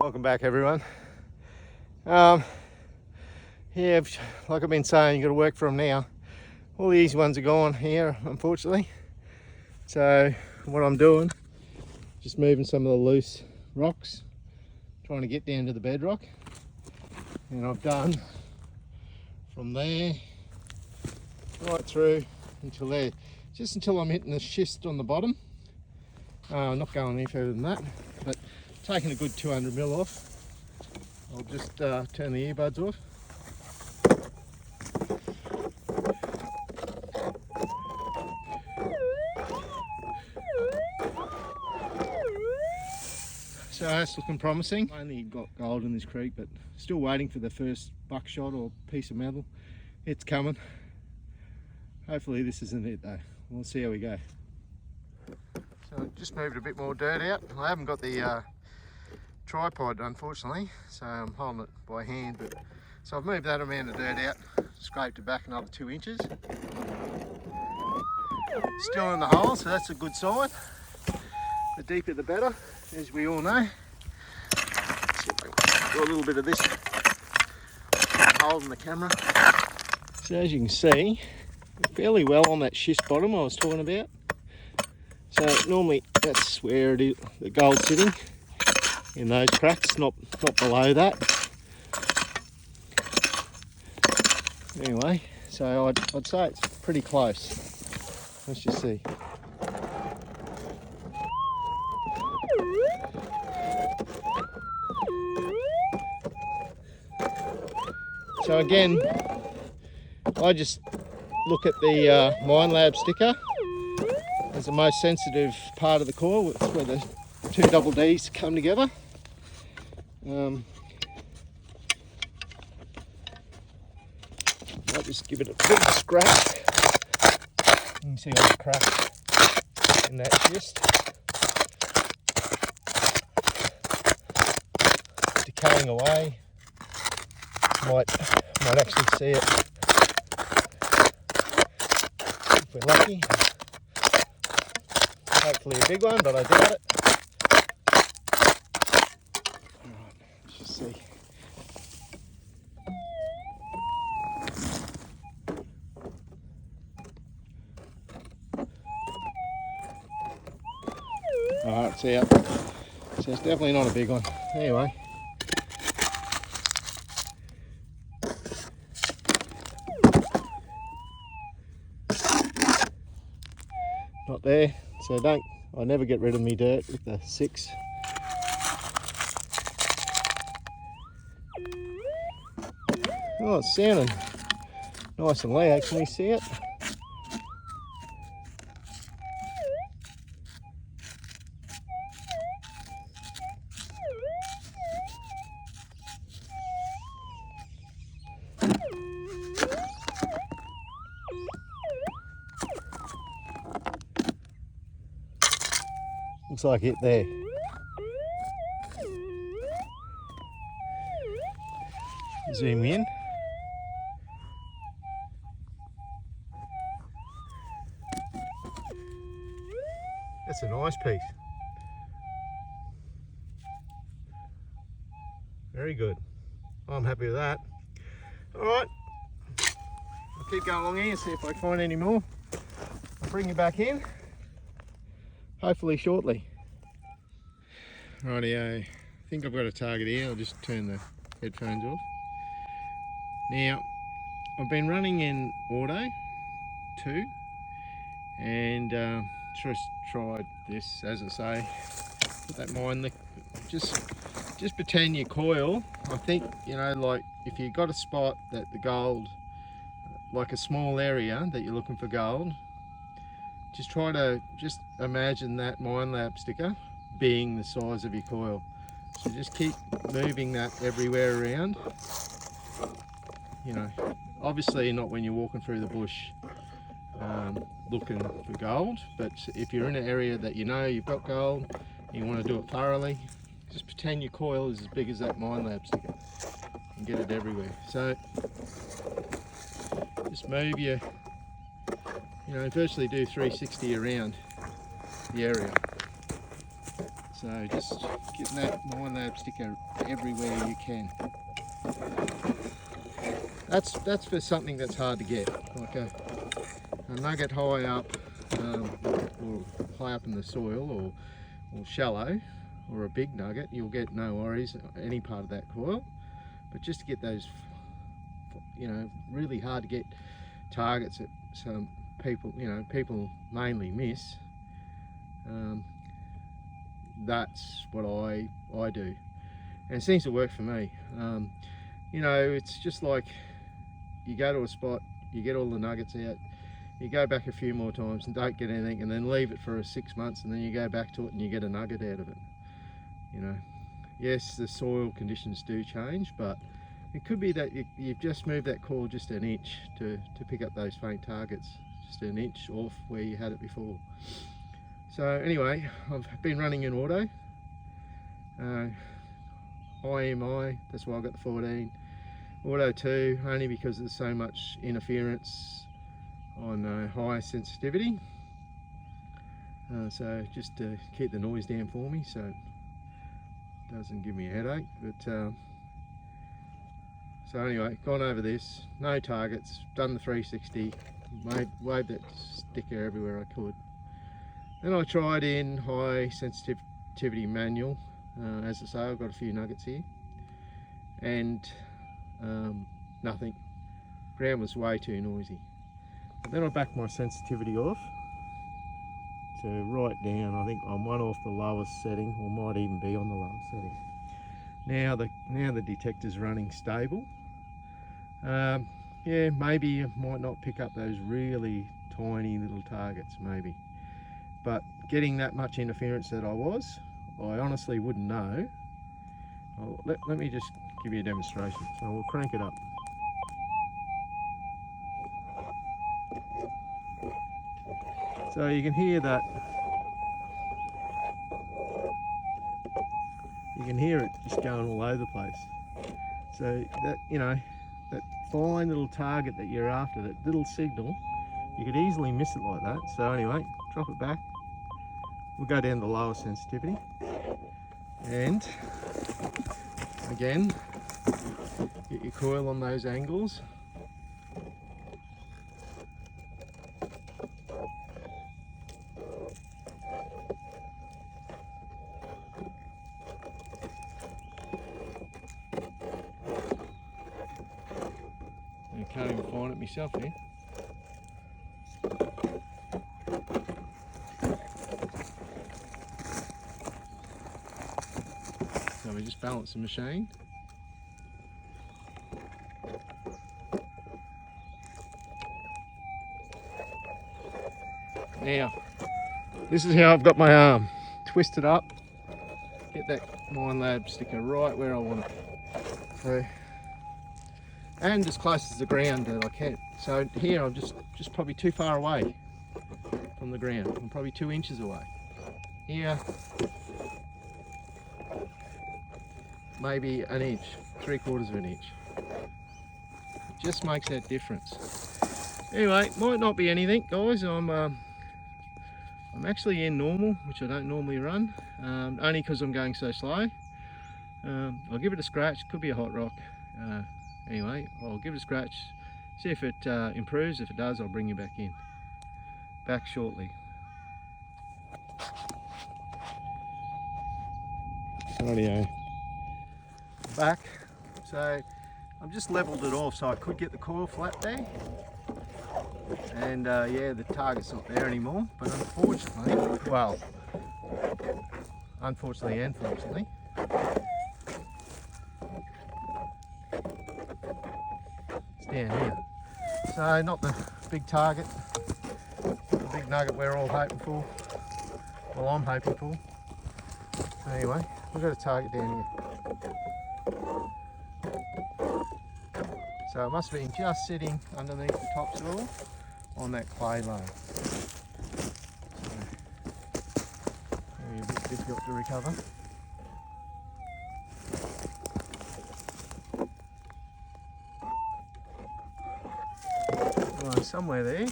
Welcome back, everyone. Yeah, like I've been saying, you've got to work for them now. All the easy ones are gone here, unfortunately. So what I'm doing, just moving some of the loose rocks, trying to get down to the bedrock. And I've done from there right through until there, just until I'm hitting the schist on the bottom. I'm not going any further than that, but taking a good 200 mil off. I'll just turn the earbuds off. So that's looking promising. I only got gold in this creek, but still waiting for the first buckshot or piece of metal. It's coming. Hopefully this isn't it though. We'll see how we go. So I just moved a bit more dirt out. I haven't got the tripod unfortunately, so I'm holding it by hand. But so I've moved that amount of dirt out, scraped it back another 2 inches. Still in the hole, so that's a good sign. The deeper the better, as we all know. Let's see if I can do a little bit of this holding the camera. So as you can see, fairly well on that schist bottom I was talking about. So normally that's where it is, the gold's sitting, in those cracks, not below that. Anyway, so I'd say it's pretty close. Let's just see. So again, I just look at the Minelab sticker as the most sensitive part of the coil. It's where the two double Ds come together. I'll just give it a bit of a scratch. You can see all the cracks in that schist. Decaying away. Might actually see it if we're lucky. Hopefully a big one, but I doubt it. Alright, let's just see. Alright, it's out. So it's definitely not a big one. Anyway. Not there, so I never get rid of me dirt with the 6. Oh, it's sounding nice and loud. Can we see it? Looks like it there. Zoom in. That's a nice piece. Very good. I'm happy with that. Alright. I'll keep going along here and see if I can find any more. I'll bring you back in. Hopefully shortly. Rightio, I think I've got a target here. I'll just turn the headphones off. Now, I've been running in auto 2 and just tried this, as I say, put that mind, just pretend your coil. I think, you know, like if you've got a spot that the gold, like a small area that you're looking for gold, just try to imagine that Minelab sticker being the size of your coil. So just keep moving that everywhere around. You know, obviously not when you're walking through the bush looking for gold, but if you're in an area that you know you've got gold and you want to do it thoroughly, just pretend your coil is as big as that Minelab sticker and get it everywhere. So just move your, you know, virtually do 360 around the area. So just getting that Minelab sticker everywhere you can. That's for something that's hard to get, like a nugget high up, or high up in the soil, or shallow, or a big nugget. You'll get no worries any part of that coil. But just to get those, you know, really hard to get targets that some people, you know, people mainly miss. That's what I do, and it seems to work for me. You know, it's just like you go to a spot, you get all the nuggets out, you go back a few more times and don't get anything, and then leave it for 6 months, and then you go back to it and you get a nugget out of it. You know, yes, the soil conditions do change, but it could be that you've just moved that coil just an inch to pick up those faint targets, just an inch off where you had it before. So anyway, I've been running in auto, IMI, that's why I got the 14. Auto 2, only because there's so much interference on high sensitivity. So just to keep the noise down for me, so it doesn't give me a headache. But so anyway, gone over this, no targets, done the 360, waved that sticker everywhere I could. Then I tried in high sensitivity manual. As I say, I've got a few nuggets here, and nothing. Ground was way too noisy. But then I backed my sensitivity off to right down. I think I'm one off the lowest setting, or might even be on the lowest setting. Now the detector's running stable. Yeah, maybe you might not pick up those really tiny little targets, maybe. But getting that much interference that I honestly wouldn't know. Let me just give you a demonstration. So we'll crank it up. So you can hear that. You can hear it just going all over the place. So that, you know, that fine little target that you're after, that little signal, you could easily miss it like that. So anyway, drop it back. We'll go down to the lower sensitivity, and again, get your coil on those angles. I can't even find it myself here. So we just balance the machine. Now, this is how I've got my arm twisted up. Get that Minelab sticker right where I want it. So, and as close as the ground that I can. So here I'm just probably too far away from the ground. I'm probably 2 inches away. Here, maybe an inch, 3/4 of an inch. It just makes that difference. Anyway, might not be anything, guys. I'm actually in normal, which I don't normally run, only because I'm going so slow. I'll give it a scratch. Could be a hot rock. Anyway, I'll give it a scratch, see if it improves. If it does, I'll bring you back in. Back shortly. Rightio. Back. So I've just levelled it off so I could get the coil flat there. And yeah, the target's not there anymore. But unfortunately, well, unfortunately and fortunately, it's down here. So not the big target, the big nugget we're all hoping for. Well, I'm hoping for. So anyway, we've got a target down here. So it must have been just sitting underneath the topsoil on that clay layer. So maybe a bit difficult to recover. Right, somewhere there.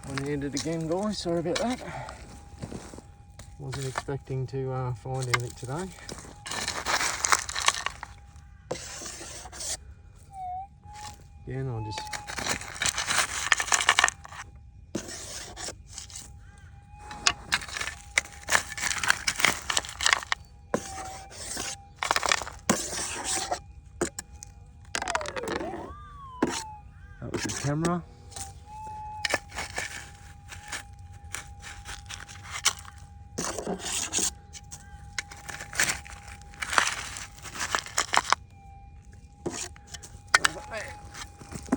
One-handed again, guys, sorry about that. Wasn't expecting to find anything today. Again, I'll just that was the camera.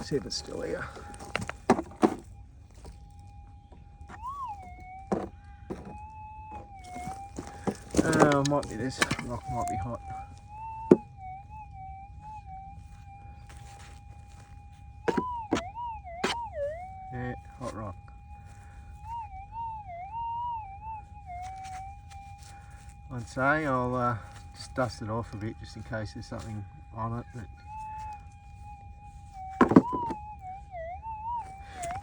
See if it's still here. Might be this rock might be hot. Yeah, hot rock. I'd say I'll just dust it off a bit just in case there's something on it.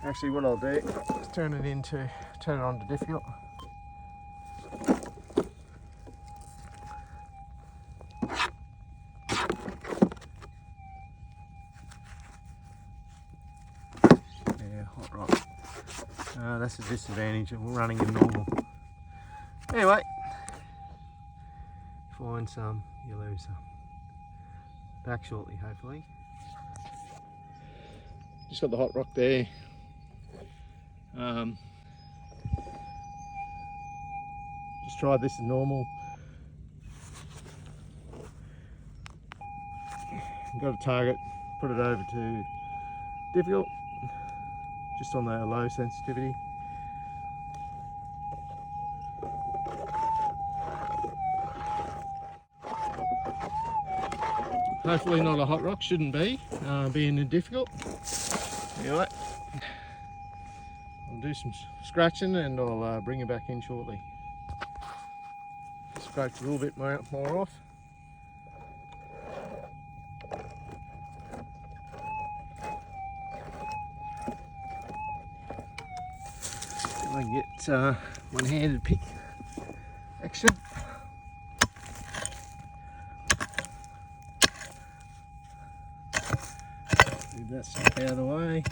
Actually, what I'll do is turn it on to difficult. Yeah, hot rock. That's a disadvantage of running in normal. Anyway, find some, you lose some. Back shortly, hopefully. Just got the hot rock there. Just tried this as normal. Got a target, put it over to difficult, just on the low sensitivity. Hopefully not a hot rock, shouldn't be, being difficult. Anyway, I'll do some scratching and I'll bring it back in shortly. Scratch a little bit more off. I can get one-handed pick action. Move that stuff out of the way.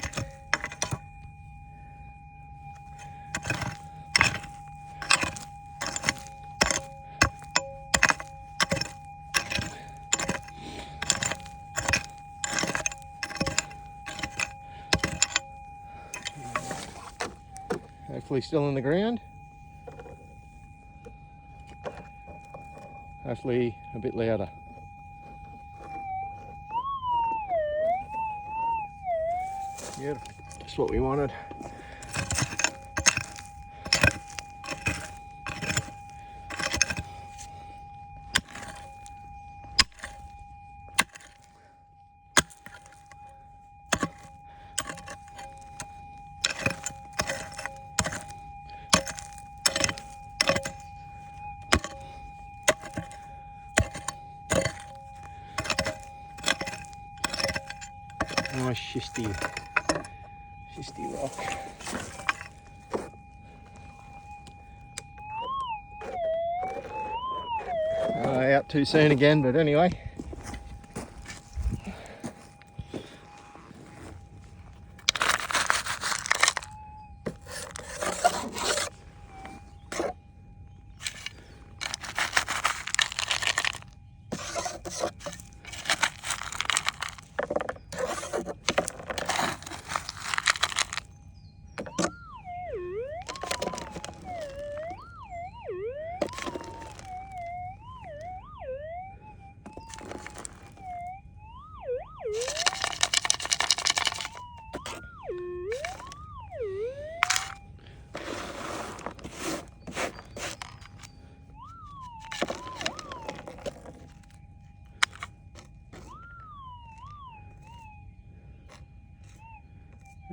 Hopefully still in the ground. Hopefully a bit louder. Beautiful. That's what we wanted. Nice schisty rock. Out too soon again, but anyway.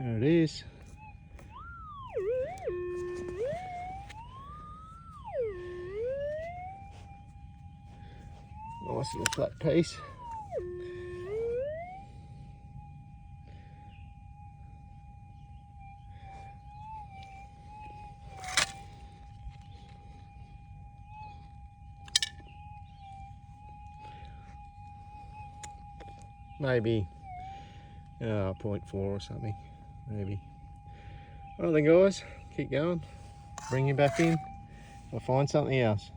There it is. Nice little flat piece. maybe 0.4 or something, maybe. All right then guys, keep going, bring you back in, I'll find something else.